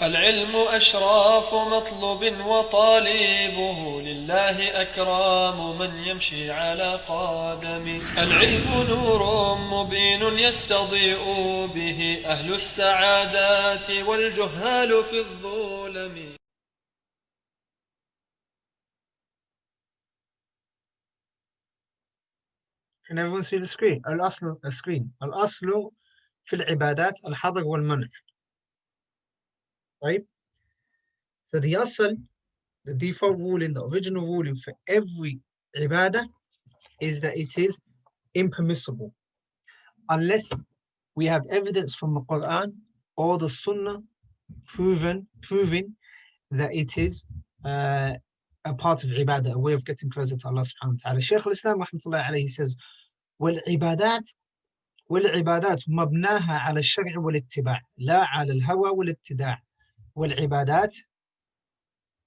العلم أشراف مطلوب وطالبه لله أكرام من يمشي على قدمه. العلم نور مبين يستضيء به أهل السعادات والجهال في الظلم. Can everyone see the screen? الأصل في العبادات الحظر والمنع. Right? So the asl, the default ruling, the original ruling for every ibadah is that it is impermissible unless we have evidence from the Quran or the Sunnah proving that it is a part of ibadah, a way of getting closer to Allah subhanahu wa ta'ala. Shaykh al-Islam rahmatullahi alayhi says, والعبادات مبناها على الشرع والاتباع لا على الهوى والابتداع. والعبادات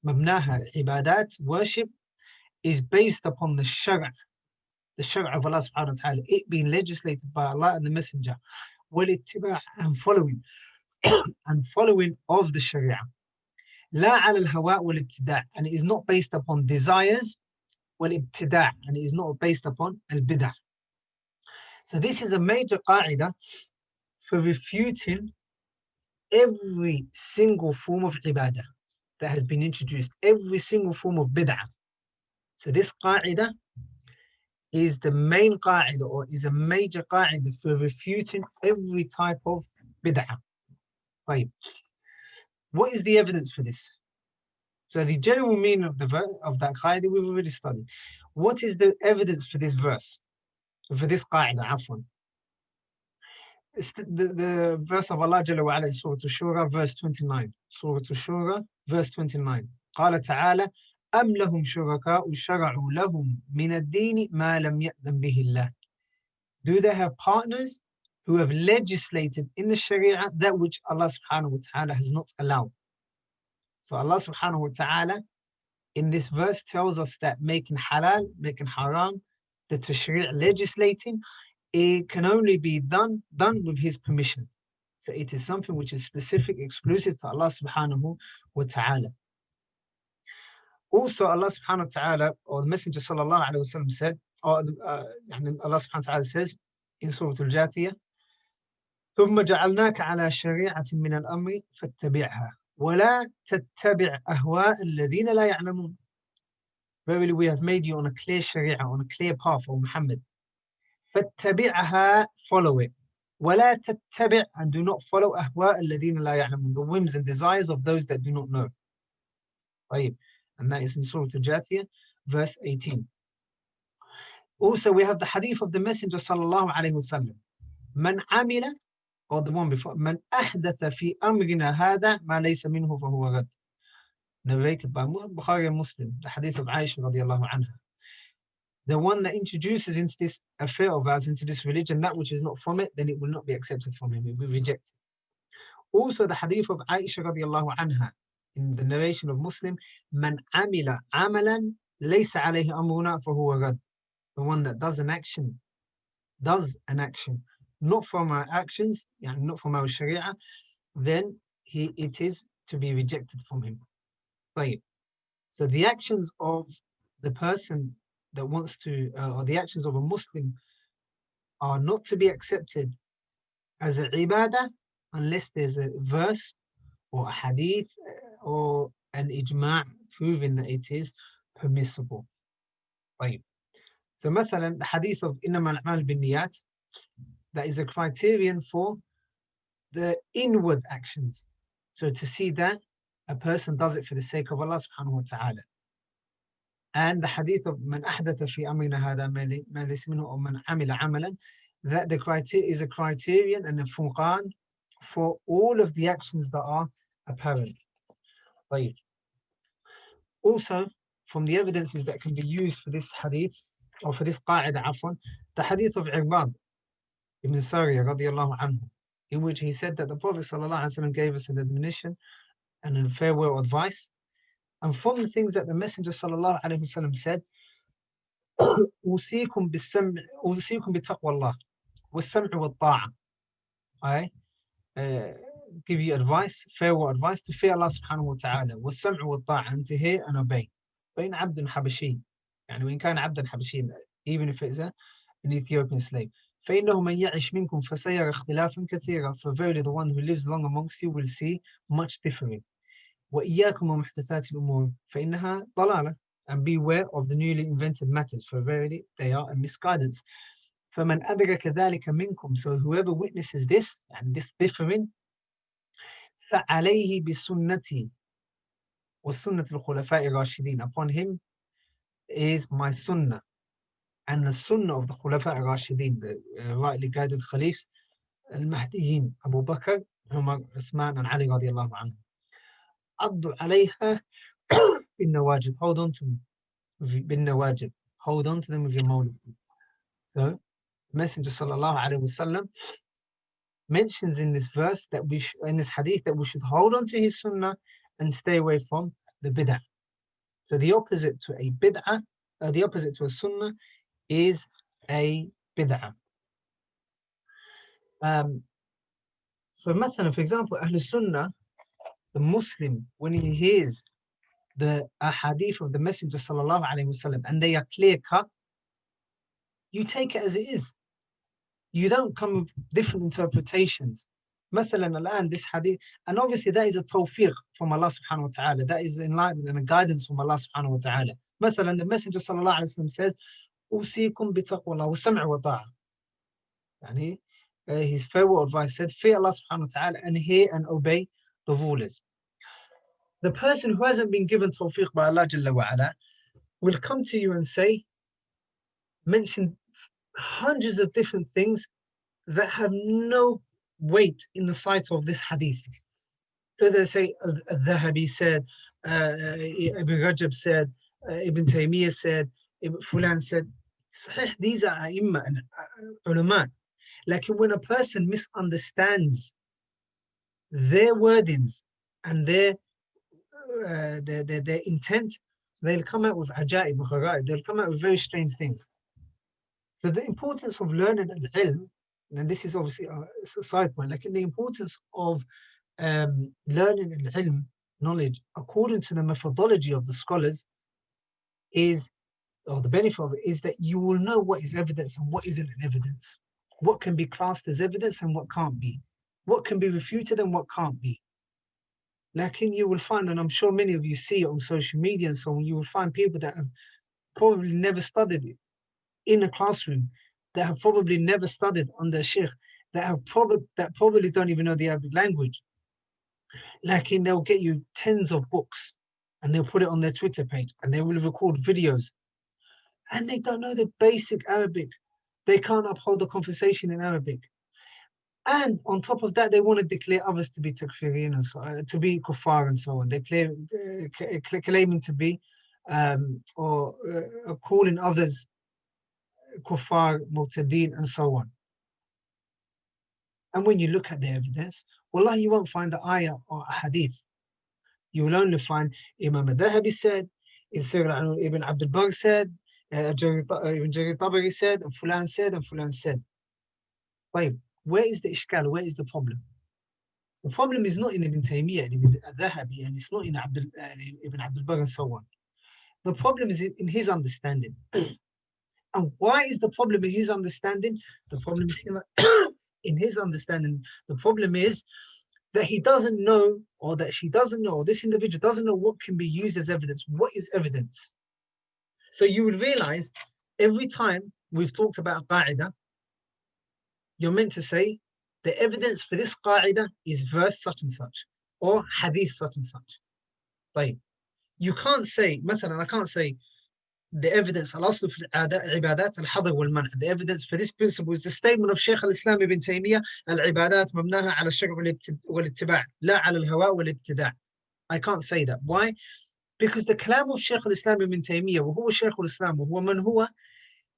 مبناها عبادات worship is based upon the shara of Allah subhanahu wa ta'ala, it being legislated by Allah and the Messenger, والاتباع and following of the Sharia. لا على الهواء والابتداع, and it is not based upon desires, والابتداع, and it is not based upon al-bid'ah. So this is a major qaida for refuting every single form of ibadah that has been introduced, every single form of bid'ah. So this qaida is the main qaida, or is a major qaida for refuting every type of bid'ah. Right. What is the evidence for this? So the general meaning of that qaida we've already studied. What is the evidence for this verse? For this qaida, afwan. It's the verse of Allah Jalla wa Ala in Surah Ash-Shura, verse 29. Surah Ash-Shura, verse 29. قال تعالى أم لهم شركاء شرعوا لهم من الدين ما لم يأذن به الله. Do they have partners who have legislated in the Sharia that which Allah subhanahu wa ta'ala has not allowed? So Allah subhanahu wa ta'ala in this verse tells us that making halal, making haram, the tashri' legislating, it can only be done with His permission. So it is something which is specific, exclusive to Allah subhanahu wa ta'ala. Also, Allah subhanahu wa ta'ala, or the Messenger sallallahu alayhi wa sallam said, or Allah subhanahu wa ta'ala says in Surah Al-Jathiyah, ثم جعلناك على شريعة من الأمر فاتبعها ولا تتبع أهواء الذين لا يعلمون. Verily, we have made you on a clear sharia, on a clear path, O Muhammad. فاتبعها, follow it. ولا تتبع, and do not follow أهواء الذين لا يعلمون, the whims and desires of those that do not know. Right. And that is in Surah Al-Jathiyah, verse 18. Also, we have the hadith of the Messenger sallallahu alayhi wa sallam. من عمل, or the one before, من أحدث في أمرنا هذا ما ليس منه فهو رد. Narrated by Bukhari and Muslim, the hadith of Aisha radiallahu anha. The one that introduces into this affair of ours, into this religion, that which is not from it, then it will not be accepted from him, it will be rejected. Also, the hadith of Aisha radiallahu anha, in the narration of Muslim, من عمل عملا ليس عليه أمرنا فهو رد. The one that does an action, not from our actions, not from our sharia, then it is to be rejected from him. Right. So the actions of the person that wants to, or the actions of a Muslim are not to be accepted as an ibadah unless there's a verse or a hadith or an ijma' proving that it is permissible. Right. So مثلا the hadith of إنما الأعمال بالنيات, that is a criterion for the inward actions. So to see that a person does it for the sake of Allah subhanahu wa ta'ala. And the hadith of من أحدث في أمرنا هذا ما ليس منه أو من عمل عملا, that the criteria is a criterion and a furqan for all of the actions that are apparent. Right. Also, from the evidences that can be used for this hadith, or for this qaida, afwan, the hadith of Irbad ibn Sariyah radiallahu anhu, in which he said that the Prophet sallallahu alaihi wasallam gave us an admonition and a farewell advice. And from the things that the Messenger sallallahu alaihi wasallam said, أوصيكم بتقوى الله والسمع والطاعة. give you advice, farewell advice to fear Allah subhanahu wa ta'ala, والسمع والطاعة, and to hear and obey. فإن عبد حبشي, يعني وإن كان عبدا حبشيا, even if it's an Ethiopian slave. فإنه من يعش منكم فسيرى اختلافا كثيرا, for verily the one who lives long amongst you will see much differing. وإياكم ومحدثات الأمور فإنها ضلالة, and beware of the newly invented matters, for verily they are a misguidance. فمن أدرك ذلك منكم, so whoever witnesses this and this differing, فعليه بسنتي وسنة الخلفاء الراشدين, upon him is my sunnah and the sunnah of the Khulafa al-Rashidin, the rightly guided Khalifs al-Mahdiyin, Abu Bakr, Umar, Uthman and Ali radiallahu anhu. عضوا عليها بالنواجذ, hold on to them بالنواجذ, hold on to them with your mawlid. So Messenger sallallahu alaihi wasallam mentions in this verse that in this hadith, that we should hold on to his sunnah and stay away from the bid'ah. So the opposite to a bid'ah, the opposite to a sunnah is a bid'ah. So مثلا, for example, Ahlul Sunnah, the Muslim, when he hears the ahadith of the Messenger sallallahu alaihi wasallam and they are clear cut, you take it as it is. You don't come with different interpretations. مثلا الآن this hadith, and obviously that is a tawfiq from Allah subhanahu wa ta'ala, that is enlightenment and a guidance from Allah subhanahu wa ta'ala. مثلا the Messenger sallallahu alaihi wasallam says, أوصيكم بتقوى الله والسمع والطاعة. يعني his farewell advice said, fear Allah subhanahu wa ta'ala and hear and obey the rulers. The person who hasn't been given tawfiq by Allah Jalla wa ala will come to you and say, mention hundreds of different things that have no weight in the sight of this hadith. So they say, Al-Dhahabi said, Ibn Rajab said, Ibn Taymiyyah said, Ibn Fulan said. Sahih, these are a'imma and ulama. Like when a person misunderstands their wordings and their intent, they'll come out with ajaib, gharaib, they'll come out with very strange things. So the importance of learning al-ilm, and this is obviously a side point, like the importance of learning al-ilm, knowledge, according to the methodology of the scholars, is, or the benefit of it is that you will know what is evidence and what isn't an evidence. What can be classed as evidence and what can't be. What can be refuted and what can't be. Like you will find, and I'm sure many of you see it on social media and so on, you will find people that have probably never studied it in a classroom, that have probably never studied under a sheikh, that probably don't even know the Arabic language. Like they'll get you tens of books and they'll put it on their Twitter page and they will record videos. And they don't know the basic Arabic. They can't uphold a conversation in Arabic. And on top of that, they want to declare others to be takfirin and so to be kuffar and so on. They claiming to be or calling others kuffar, mu'tadeen and so on. And when you look at the evidence, wallah, you won't find the ayah or a hadith. You will only find Imam al-Dhahabi said, Ibn Abdul Barr said, Ibn Jarir Tabari said, and Fulan said, and Fulan said. Wait, where is the ishkal? Where is the problem? The problem is not in Ibn Taymiyyah, Ibn al-Dhahabi, and it's not in Ibn Abdul Barr and so on. The problem is in his understanding. And why is the problem in his understanding? The problem is in his understanding. The problem is that he doesn't know, or that she doesn't know, or this individual doesn't know what can be used as evidence. What is evidence? So you will realize every time we've talked about qa'idah, you're meant to say the evidence for this qa'idah is verse such and such, or hadith such and such. Right? You can't say, مثلا, I can't say the evidence, al-aslu fil ibadat al-hadr wal-man'. The evidence for this principle is the statement of Shaykh al-Islam ibn Taymiyyah, al-ibadat mabnaha ala ash-shar' wal-ittiba' la ala al-hawa wal-ibtida'. I can't say that. Why? Because the kalam of Shaykh al-Islam ibn Taymiyyah, wa huwa Shaykh al-Islam, wa huwa man huwa,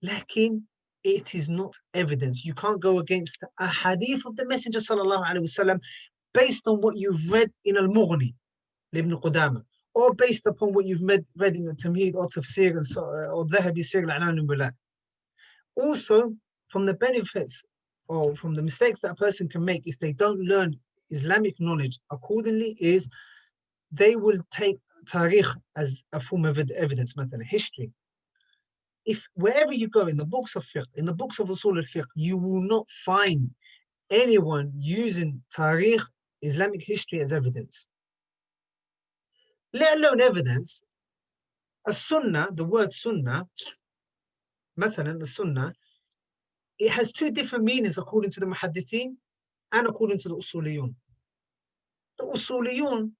lakin it is not evidence. You can't go against a hadith of the Messenger sallallahu alaihi wasallam based on what you've read in al-Mughni, Ibn Qudamah, or based upon what you've read in the Tamheed or Tafsir or Dhahabi Sir al-A'lam al-Bala. Also, from the benefits or from the mistakes that a person can make if they don't learn Islamic knowledge accordingly is they will take tarikh as a form of evidence, مثلا history. If wherever you go in the books of fiqh, in the books of usul al-fiqh, you will not find anyone using tarikh, Islamic history, as evidence. Let alone evidence. A sunnah, the word sunnah, مثلا the sunnah, it has two different meanings according to the muhaddithin and according to the usuliyun. The usuliyun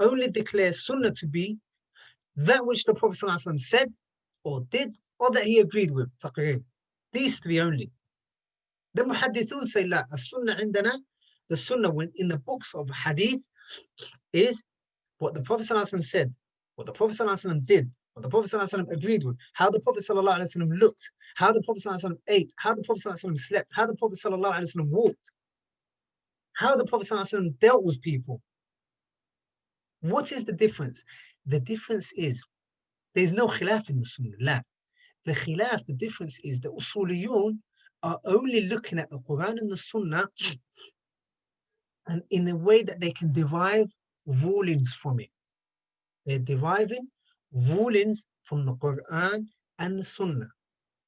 only declare sunnah to be that which the Prophet ﷺ said or did or that he agreed with, taqreer. These three only. The muhaddithun say, la, as-sunnah indana, the sunnah in the books of hadith is what the Prophet ﷺ said, what the Prophet ﷺ did, what the Prophet ﷺ agreed with, how the Prophet ﷺ looked, how the Prophet ﷺ ate, how the Prophet ﷺ slept, how the Prophet ﷺ walked, how the Prophet ﷺ dealt with people. What is the difference? The difference is there's no khilaf in the sunnah. La. The khilaf, the difference is the usuliyun are only looking at the Quran and the sunnah and in a way that they can derive rulings from it. They're deriving rulings from the Quran and the sunnah.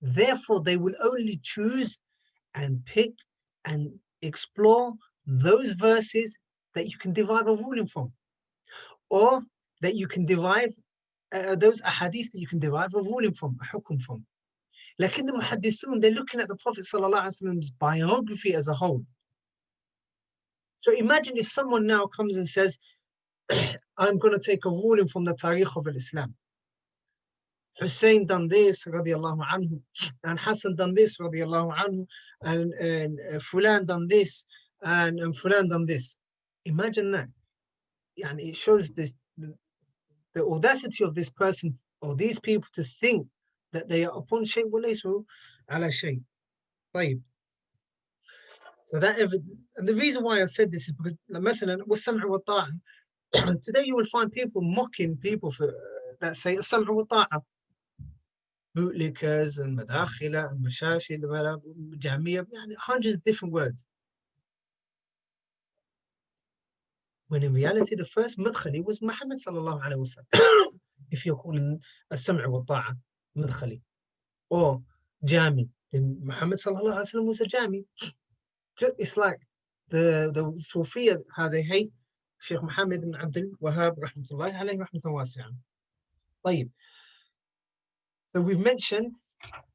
Therefore, they will only choose and pick and explore those verses that you can derive a ruling from, or that you can derive those ahadith that you can derive a ruling from, a hukum from. Like in the muhaddithun, they're looking at the Prophet ﷺ's biography as a whole. So imagine if someone now comes and says, I'm going to take a ruling from the Tarikh of Islam. Hussein done this, radiallahu anhu, and Hassan done this, radiallahu anhu, and Fulan done this, and Fulan done this. Imagine that. And it shows this, the audacity of this person or these people to think that they are upon shay wa laysu ala shay. طيب. So that and the reason why I said this is because مثلا والسمع والطاعة. Today you will find people mocking people for that say السمع والطاعة. Bootlickers and madakhila and mashashid, jahmiya, hundreds of different words. When in reality the first madkhali was Muhammad sallallahu alaihi wasallam. If you're calling السمع والطاعة madkhali or jami, then Muhammad sallallahu alaihi wasallam was a jami. It's like the Sufiya, how they hate Sheikh Muhammad ibn Abdul Wahhab rahmatullahi alayhi rahmatan wasi'an. طيب. So we've mentioned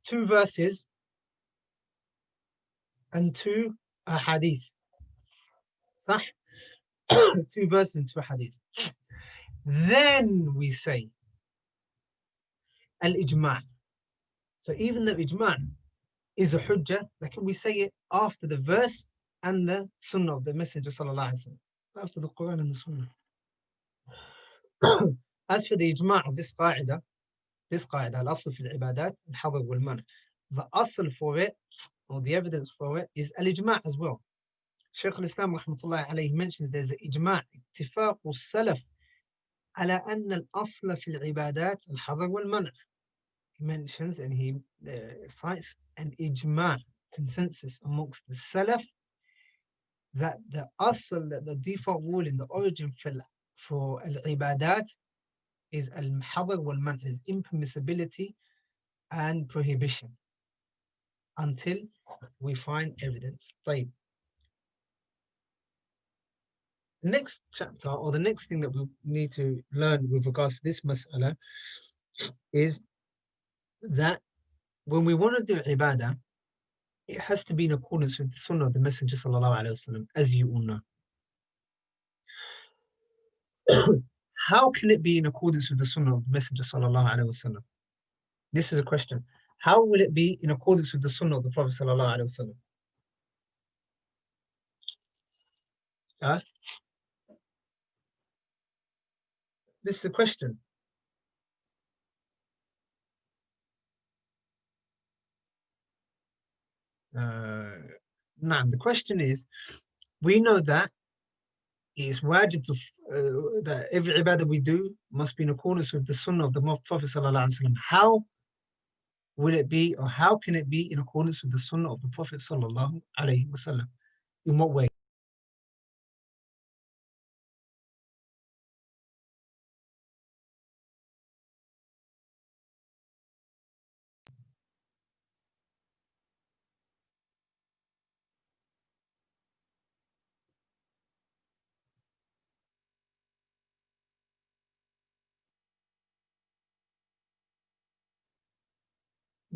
two verses and two hadith. صح? Two verses and two hadith. Then we say al-ijma'. So even though ijma' is a hujjah, like we say it after the verse and the sunnah of the Messenger sallallahu alaihi wasallam, after the Quran and the sunnah. As for the ijma' of this qa'idah, al-asl fi al-ibadat, al-hadr wal-man', the asl for it, or the evidence for it, is al-ijma' as well. Shaykh al-Islam rahmatullahi alayhi mentions there's an ijma', ittifaq al-salaf, ala anna al-asl fi al-ibadat, al-hadr wal-man'. He mentions and he cites an ijma', consensus amongst the salaf, that the asl, the default rule in the origin for al-ibadat is al-hadr wal-man', is impermissibility and prohibition until we find evidence. طيب. The next chapter, or the next thing that we need to learn with regards to this mas'ala, is that when we want to do ibadah, it has to be in accordance with the sunnah of the Messenger sallallahu alaihi wasallam, as you all know. How can it be in accordance with the sunnah of the Messenger sallallahu alaihi wasallam? This is a question. How will it be in accordance with the sunnah of the Prophet sallallahu alaihi wasallam? This is a question. Now the question is, we know that it is wajib to that every ibadah we do must be in accordance with the sunnah of the Prophet sallallahu alaihi wasallam. How will it be, or how can it be in accordance with the sunnah of the Prophet sallallahu alaihi wasallam? In what way?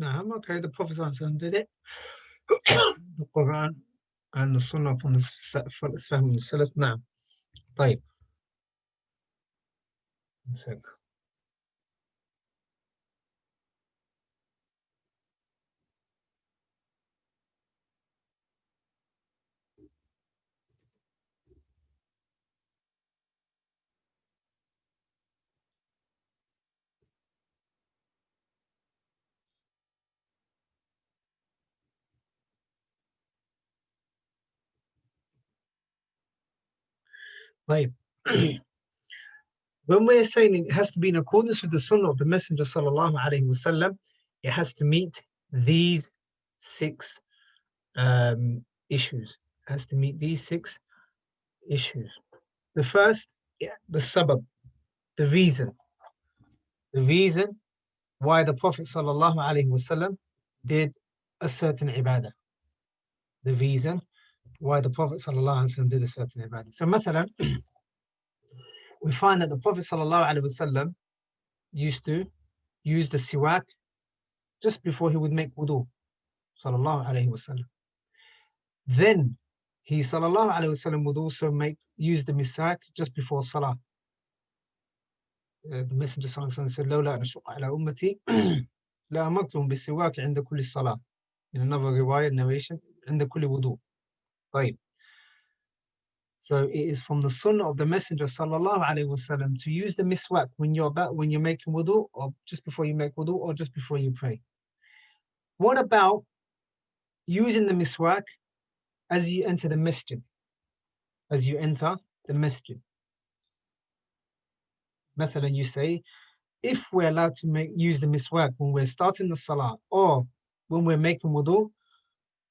Naam, okay, the Prophet did it. The Quran and the Sunnah from the Fahm Salaf. Naam. طيب. One sec. طيب. When we're saying it has to be in accordance with the Sunnah of the Messenger sallallahu alaihi wasallam, it has to meet these 6 issues. It has to meet these 6 issues. The first, the sabab, the reason why the Prophet sallallahu alaihi wasallam did a certain ibadah. The reason why the Prophet sallallahu alaihi wasallam did a certain ibadah. So, مثلا, we find that the Prophet sallallahu alaihi wasallam used to use the siwak just before he would make wudu. Sallallahu alaihi wasallam. Then he sallallahu alaihi wasallam would also use the miswak just before salah. The Messenger sallallahu alaihi wasallam said, "Lawla an ashqa ala ummati la amartuhum bis-siwak 'inda kulli salah." In another riwayah narration, "'inda kulli wudu." Right. So it is from the sunnah of the Messenger sallallahu alaihi wasallam to use the miswak when you're making wudu, or just before you make wudu, or just before you pray. What about using the miswak as you enter the masjid? As you enter the masjid. Mathalan, you say, if we're allowed to use the miswak when we're starting the salah or when we're making wudu,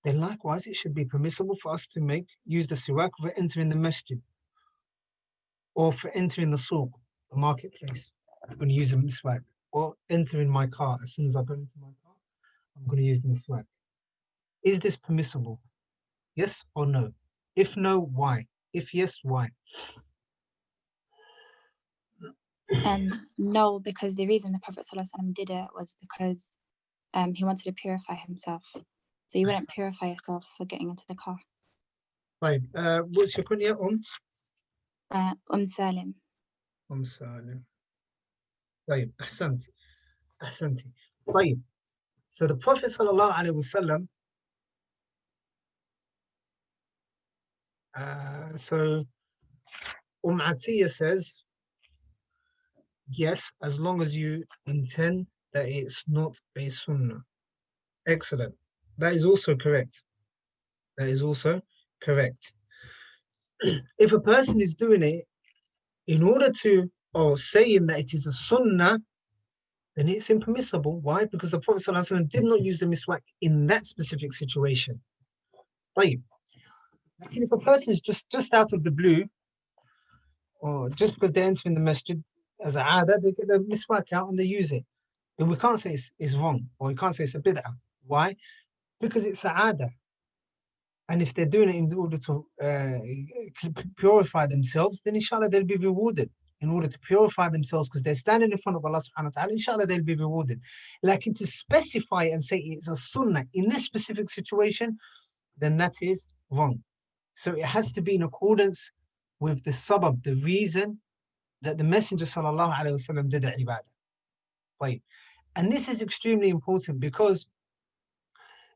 then likewise it should be permissible for us to use the siwak for entering the masjid or for entering the suq, the marketplace. I'm going to use the miswak, or entering my car. As soon as I go into my car, I'm going to use the miswak. Is this permissible? Yes or no? If no, why? If yes, why? No, because the reason the Prophet ﷺ did it was because he wanted to purify himself. So you wouldn't purify yourself for getting into the car. Right. What's your kunya? Salim. Salim. Right. Ahsanti. Ahsanti. Right. So the Prophet sallallahu alaihi wasallam. So Atiyah says, yes, as long as you intend that it's not a sunnah. Excellent. That is also correct. That is also correct. If a person is doing it in order to, or saying that it is a sunnah, then it's impermissible. Why? Because the Prophet ﷺ did not use the miswak in that specific situation. Right. If a person is just out of the blue, or just because they're entering the masjid as a aada, they get the miswak out and they use it, then we can't say it's wrong, or we can't say it's a bid'ah. Why? Because it's a aada. And if they're doing it in order to purify themselves, then inshallah they'll be rewarded. In order to purify themselves, because they're standing in front of Allah subhanahu wa ta'ala, inshallah they'll be rewarded. Like, to specify and say it's a sunnah in this specific situation, then that is wrong. So it has to be in accordance with the sabab, the reason that the Messenger sallallahu alaihi wasallam did the ibadah. Right. And this is extremely important, because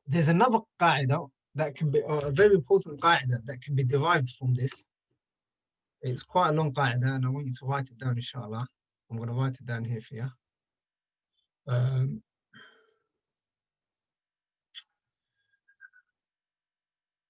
there's another qa'idah that can be, or a very important qa'idah that can be derived from this. It's quite a long qa'idah, and I want you to write it down, inshallah. I'm going to write it down here for you.